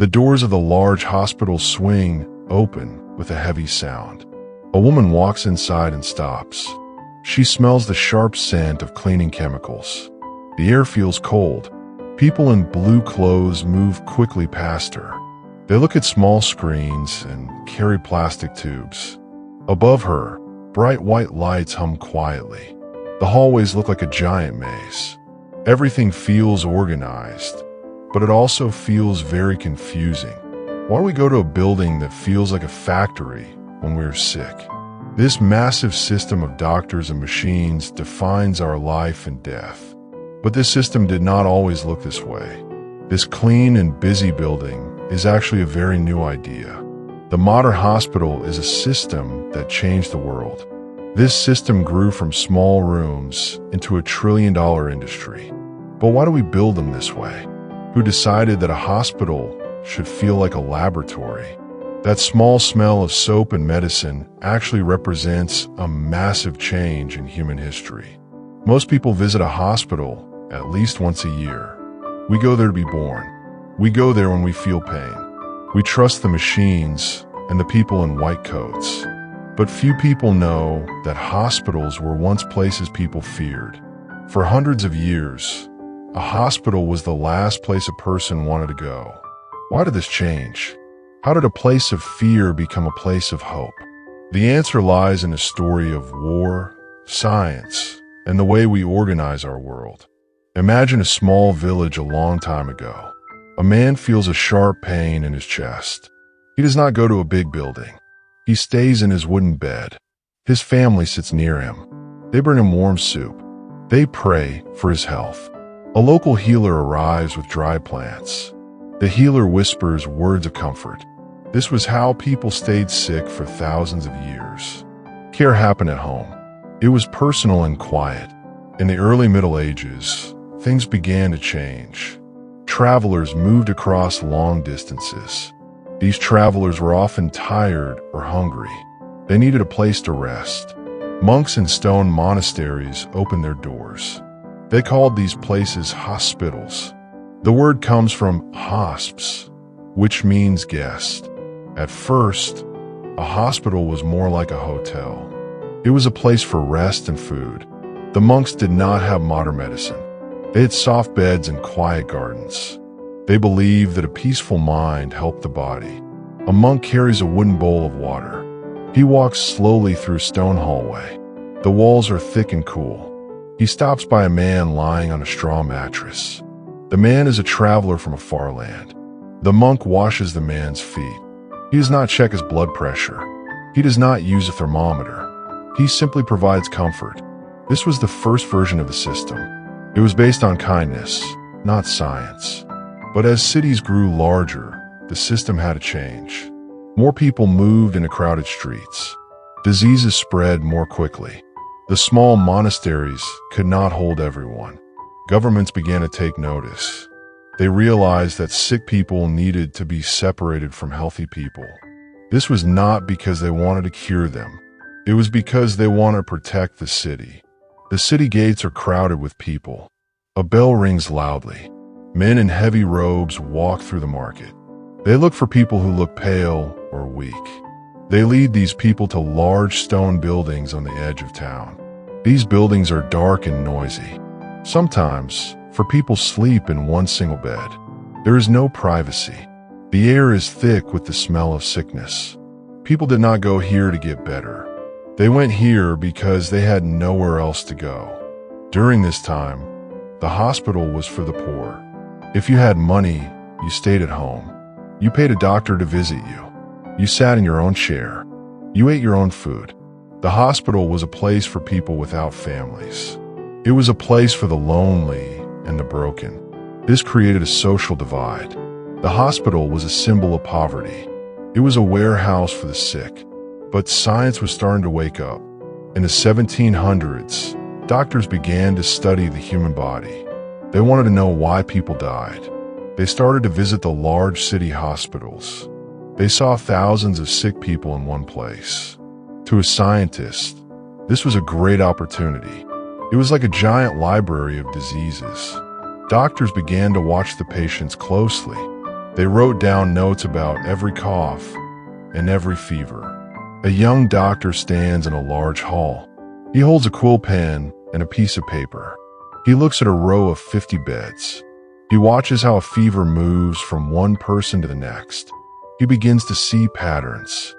The doors of the large hospital swing open with a heavy sound. A woman walks inside and stops. She smells the sharp scent of cleaning chemicals. The air feels cold. People in blue clothes move quickly past her. They look at small screens and carry plastic tubes. Above her, bright white lights hum quietly. The hallways look like a giant maze. Everything feels organized, but it also feels very confusing. Why do we go to a building that feels like a factory when we're sick? This massive system of doctors and machines defines our life and death. But this system did not always look this way. This clean and busy building is actually a very new idea. The modern hospital is a system that changed the world. This system grew from small rooms into a trillion-dollar industry. But why do we build them this way? Who decided that a hospital should feel like a laboratory? That small smell of soap and medicine actually represents a massive change in human history. Most people visit a hospital at least once a year. We go there to be born. We go there when we feel pain. We trust the machines and the people in white coats. But few people know that hospitals were once places people feared. For hundreds of years, a hospital was the last place a person wanted to go. Why did this change? How did a place of fear become a place of hope? The answer lies in a story of war, science, and the way we organize our world. Imagine a small village a long time ago. A man feels a sharp pain in his chest. He does not go to a big building. He stays in his wooden bed. His family sits near him. They bring him warm soup. They pray for his health. A local healer arrives with dry plants. The healer whispers words of comfort. This was how people stayed sick for thousands of years. Care happened at home. It was personal and quiet. In the early Middle Ages, things began to change. Travelers moved across long distances. These travelers were often tired or hungry. They needed a place to rest. Monks in stone monasteries opened their doors. They called these places hospitals. The word comes from hosps, which means guest. At first, a hospital was more like a hotel. It was a place for rest and food. The monks did not have modern medicine. They had soft beds and quiet gardens. They believed that a peaceful mind helped the body. A monk carries a wooden bowl of water. He walks slowly through a stone hallway. The walls are thick and cool. He stops by a man lying on a straw mattress. The man is a traveler from a far land. The monk washes the man's feet. He does not check his blood pressure. He does not use a thermometer. He simply provides comfort. This was the first version of the system. It was based on kindness, not science. But as cities grew larger, the system had to change. More people moved into crowded streets. Diseases spread more quickly. The small monasteries could not hold everyone. Governments began to take notice. They realized that sick people needed to be separated from healthy people. This was not because they wanted to cure them. It was because they wanted to protect the city. The city gates are crowded with people. A bell rings loudly. Men in heavy robes walk through the market. They look for people who look pale or weak. They lead these people to large stone buildings on the edge of town. These buildings are dark and noisy. Sometimes, for people sleep in one single bed. There is no privacy. The air is thick with the smell of sickness. People did not go here to get better. They went here because they had nowhere else to go. During this time, the hospital was for the poor. If you had money, you stayed at home. You paid a doctor to visit you. You sat in your own chair. You ate your own food. The hospital was a place for people without families. It was a place for the lonely and the broken. This created a social divide. The hospital was a symbol of poverty. It was a warehouse for the sick. But science was starting to wake up. In the 1700s, doctors began to study the human body. They wanted to know why people died. They started to visit the large city hospitals. They saw thousands of sick people in one place. To a scientist, this was a great opportunity. It was like a giant library of diseases. Doctors began to watch the patients closely. They wrote down notes about every cough and every fever. A young doctor stands in a large hall. He holds a quill pen and a piece of paper. He looks at a row of 50 beds. He watches how a fever moves from one person to the next. He begins to see patterns.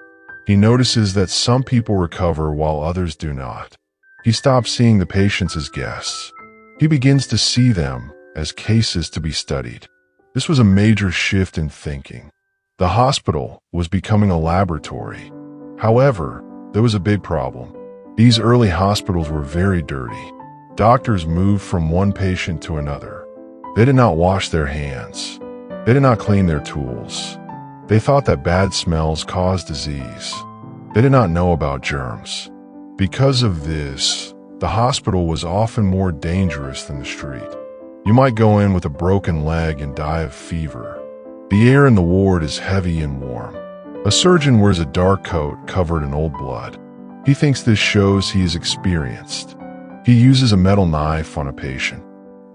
He notices that some people recover while others do not. He stops seeing the patients as guests. He begins to see them as cases to be studied. This was a major shift in thinking. The hospital was becoming a laboratory. However, there was a big problem. These early hospitals were very dirty. Doctors moved from one patient to another. They did not wash their hands. They did not clean their tools. They thought that bad smells caused disease. They did not know about germs. Because of this, the hospital was often more dangerous than the street. You might go in with a broken leg and die of fever. The air in the ward is heavy and warm. A surgeon wears a dark coat covered in old blood. He thinks this shows he is experienced. He uses a metal knife on a patient.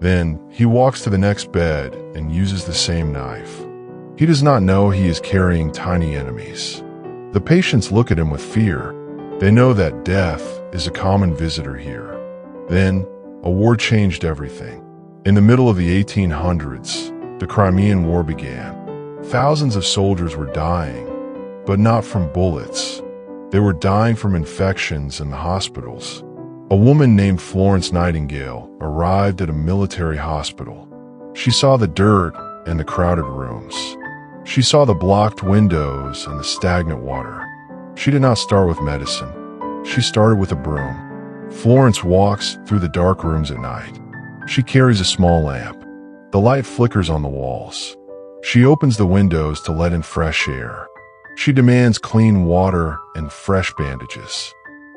Then he walks to the next bed and uses the same knife. He does not know he is carrying tiny enemies. The patients look at him with fear. They know that death is a common visitor here. Then a war changed everything. In the middle of the 1800s, the Crimean War began. Thousands of soldiers were dying, but not from bullets. They were dying from infections in the hospitals. A woman named Florence Nightingale arrived at a military hospital. She saw the dirt and the crowded rooms. She saw the blocked windows and the stagnant water. She did not start with medicine. She started with a broom. Florence walks through the dark rooms at night. She carries a small lamp. The light flickers on the walls. She opens the windows to let in fresh air. She demands clean water and fresh bandages.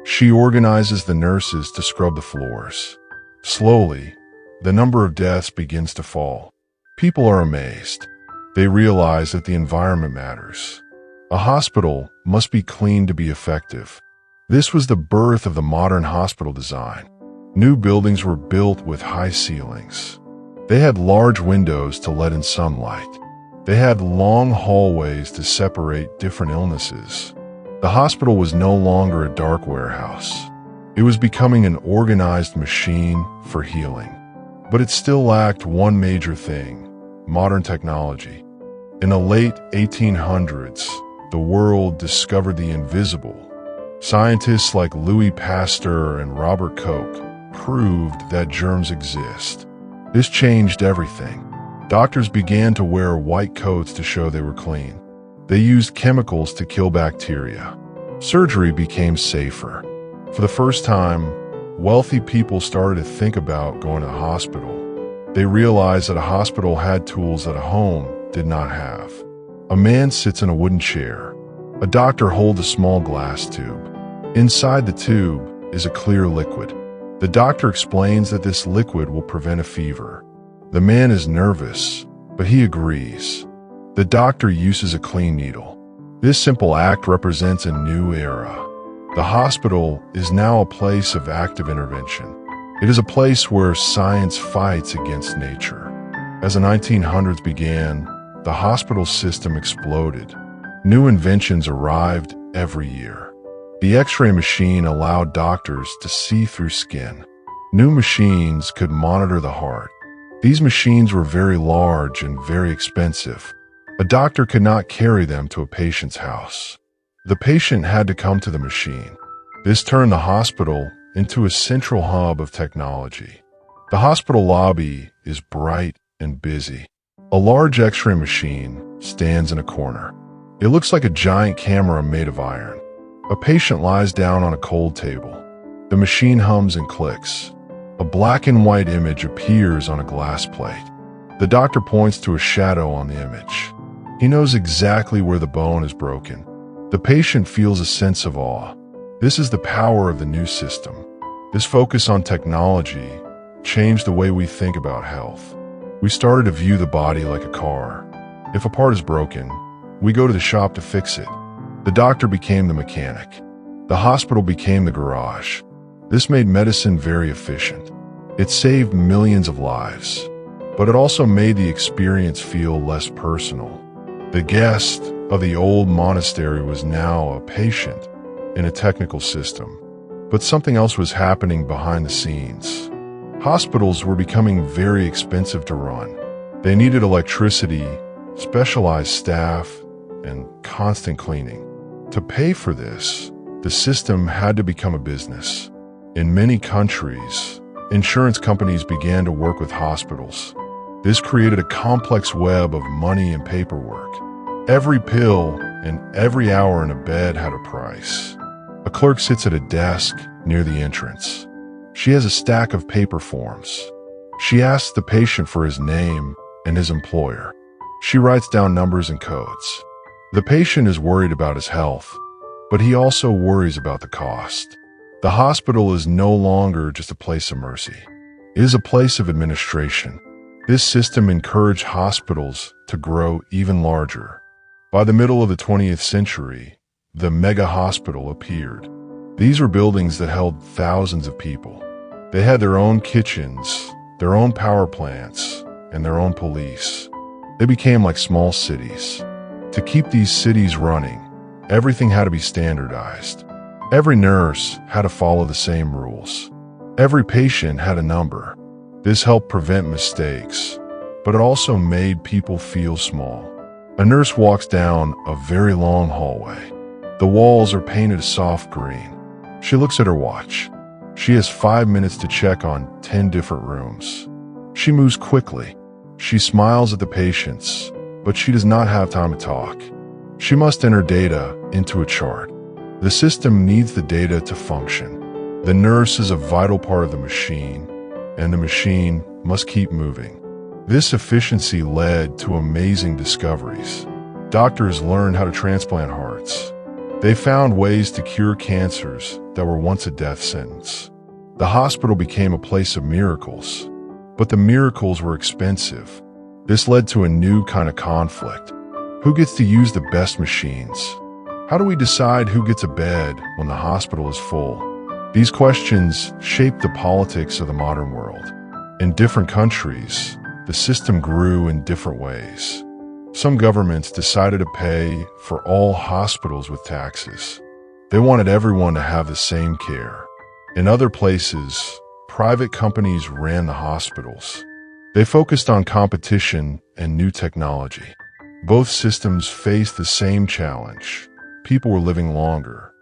She organizes the nurses to scrub the floors. Slowly, the number of deaths begins to fall. People are amazed. They realize that the environment matters. A hospital must be clean to be effective. This was the birth of the modern hospital design. New buildings were built with high ceilings. They had large windows to let in sunlight. They had long hallways to separate different illnesses. The hospital was no longer a dark warehouse. It was becoming an organized machine for healing. But it still lacked one major thing: modern technology. In the late 1800s, the world discovered the invisible. Scientists like Louis Pasteur and Robert Koch proved that germs exist. This changed everything. Doctors began to wear white coats to show they were clean. They used chemicals to kill bacteria. Surgery became safer. For the first time, wealthy people started to think about going to the hospital. They realized that a hospital had tools that a home did not have. A man sits in a wooden chair. A doctor holds a small glass tube. Inside the tube is a clear liquid. The doctor explains that this liquid will prevent a fever. The man is nervous, but he agrees. The doctor uses a clean needle. This simple act represents a new era. The hospital is now a place of active intervention. It is a place where science fights against nature. As the 1900s began, the hospital system exploded. New inventions arrived every year. The X-ray machine allowed doctors to see through skin. New machines could monitor the heart. These machines were very large and very expensive. A doctor could not carry them to a patient's house. The patient had to come to the machine. This turned the hospital into a central hub of technology. The hospital lobby is bright and busy. A large X-ray machine stands in a corner. It looks like a giant camera made of iron. A patient lies down on a cold table. The machine hums and clicks. A black and white image appears on a glass plate. The doctor points to a shadow on the image. He knows exactly where the bone is broken. The patient feels a sense of awe. This is the power of the new system. This focus on technology changed the way we think about health. We started to view the body like a car. If a part is broken, we go to the shop to fix it. The doctor became the mechanic. The hospital became the garage. This made medicine very efficient. It saved millions of lives, but it also made the experience feel less personal. The guest of the old monastery was now a patient in a technical system. But something else was happening behind the scenes. Hospitals were becoming very expensive to run. They needed electricity, specialized staff, and constant cleaning. To pay for this, the system had to become a business. In many countries, insurance companies began to work with hospitals. This created a complex web of money and paperwork. Every pill and every hour in a bed had a price. A clerk sits at a desk near the entrance. She has a stack of paper forms. She asks the patient for his name and his employer. She writes down numbers and codes. The patient is worried about his health, but he also worries about the cost. The hospital is no longer just a place of mercy. It is a place of administration. This system encouraged hospitals to grow even larger. By the middle of the 20th century, the mega hospital appeared. These were buildings that held thousands of people. They had their own kitchens, their own power plants, and their own police. They became like small cities. To keep these cities running, everything had to be standardized. Every nurse had to follow the same rules. Every patient had a number. This helped prevent mistakes, but it also made people feel small. A nurse walks down a very long hallway. The walls are painted a soft green. She looks at her watch. She has 5 minutes to check on 10 different rooms. She moves quickly. She smiles at the patients, but she does not have time to talk. She must enter data into a chart. The system needs the data to function. The nurse is a vital part of the machine, and the machine must keep moving. This efficiency led to amazing discoveries. Doctors learned how to transplant hearts. They found ways to cure cancers that were once a death sentence. The hospital became a place of miracles, but the miracles were expensive. This led to a new kind of conflict. Who gets to use the best machines? How do we decide who gets a bed when the hospital is full? These questions shaped the politics of the modern world. In different countries, the system grew in different ways. Some governments decided to pay for all hospitals with taxes. They wanted everyone to have the same care. In other places, private companies ran the hospitals. They focused on competition and new technology. Both systems faced the same challenge. People were living longer.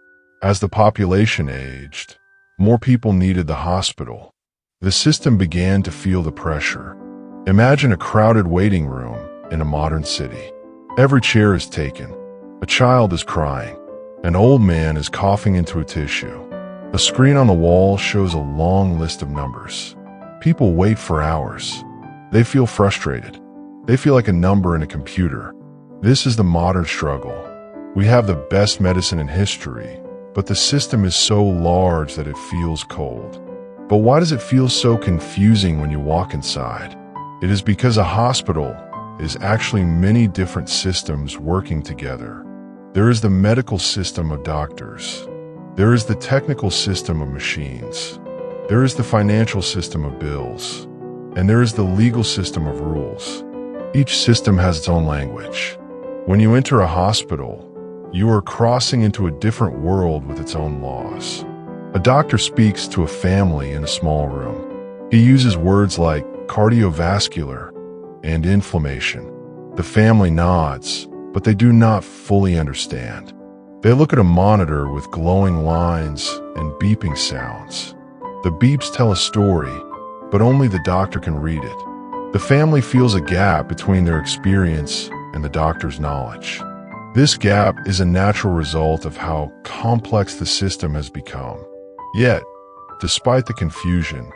As the population aged, more people needed the hospital. The system began to feel the pressure. Imagine a crowded waiting room in a modern city. Every chair is taken. A child is crying. An old man is coughing into a tissue. A screen on the wall shows a long list of numbers. People wait for hours. They feel frustrated. They feel like a number in a computer. This is the modern struggle. We have the best medicine in history, but the system is so large that it feels cold. But why does it feel so confusing when you walk inside? It is because a hospital is actually many different systems working together. There is the medical system of doctors. There is the technical system of machines. There is the financial system of bills. And there is the legal system of rules. Each system has its own language. When you enter a hospital, you are crossing into a different world with its own laws. A doctor speaks to a family in a small room. He uses words like cardiovascular and inflammation. The family nods, but they do not fully understand. They look at a monitor with glowing lines and beeping sounds. The beeps tell a story, but only the doctor can read it. The family feels a gap between their experience and the doctor's knowledge. This gap is a natural result of how complex the system has become. Yet, despite the confusion,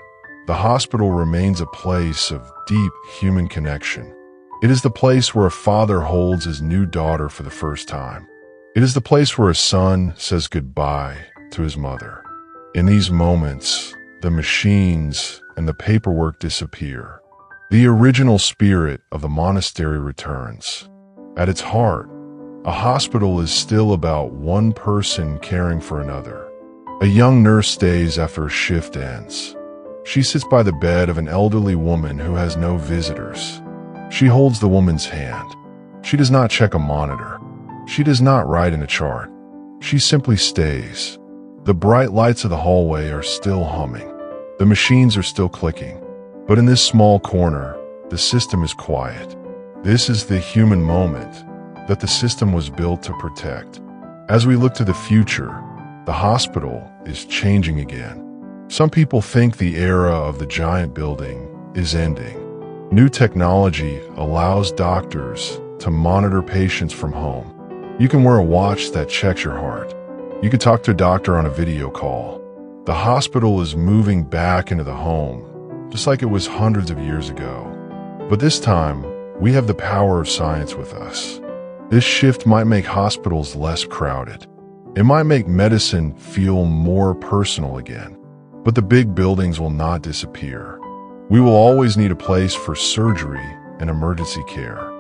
the hospital remains a place of deep human connection. It is the place where a father holds his new daughter for the first time. It is the place where a son says goodbye to his mother. In these moments, the machines and the paperwork disappear. The original spirit of the monastery returns. At its heart, a hospital is still about one person caring for another. A young nurse stays after a shift ends. She sits by the bed of an elderly woman who has no visitors. She holds the woman's hand. She does not check a monitor. She does not write in a chart. She simply stays. The bright lights of the hallway are still humming. The machines are still clicking. But in this small corner, the system is quiet. This is the human moment that the system was built to protect. As we look to the future, the hospital is changing again. Some people think the era of the giant building is ending. New technology allows doctors to monitor patients from home. You can wear a watch that checks your heart. You can talk to a doctor on a video call. The hospital is moving back into the home, just like it was hundreds of years ago. But this time, we have the power of science with us. This shift might make hospitals less crowded. It might make medicine feel more personal again. But the big buildings will not disappear. We will always need a place for surgery and emergency care.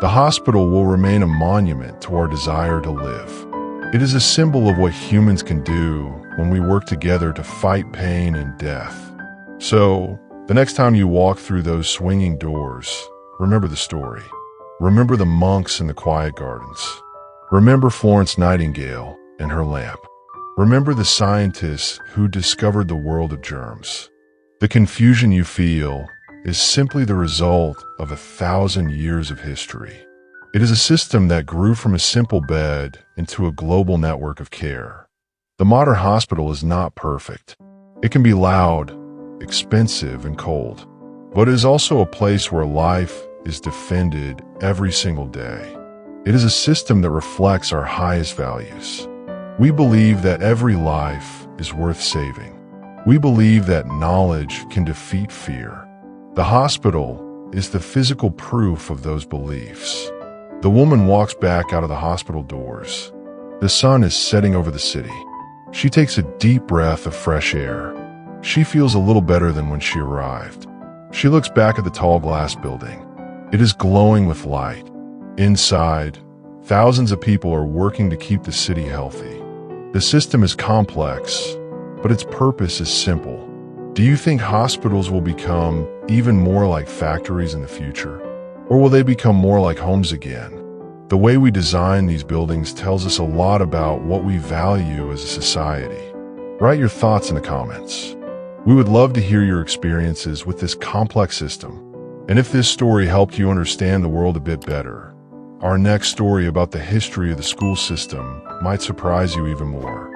The hospital will remain a monument to our desire to live. It is a symbol of what humans can do when we work together to fight pain and death. So, the next time you walk through those swinging doors, remember the story. Remember the monks in the quiet gardens. Remember Florence Nightingale and her lamp. Remember the scientists who discovered the world of germs. The confusion you feel is simply the result of 1,000 years of history. It is a system that grew from a simple bed into a global network of care. The modern hospital is not perfect. It can be loud, expensive, and cold. But it is also a place where life is defended every single day. It is a system that reflects our highest values. We believe that every life is worth saving. We believe that knowledge can defeat fear. The hospital is the physical proof of those beliefs. The woman walks back out of the hospital doors. The sun is setting over the city. She takes a deep breath of fresh air. She feels a little better than when she arrived. She looks back at the tall glass building. It is glowing with light. Inside, thousands of people are working to keep the city healthy. The system is complex, but its purpose is simple. Do you think hospitals will become even more like factories in the future? Or will they become more like homes again? The way we design these buildings tells us a lot about what we value as a society. Write your thoughts in the comments. We would love to hear your experiences with this complex system. And if this story helped you understand the world a bit better, our next story about the history of the school system might surprise you even more.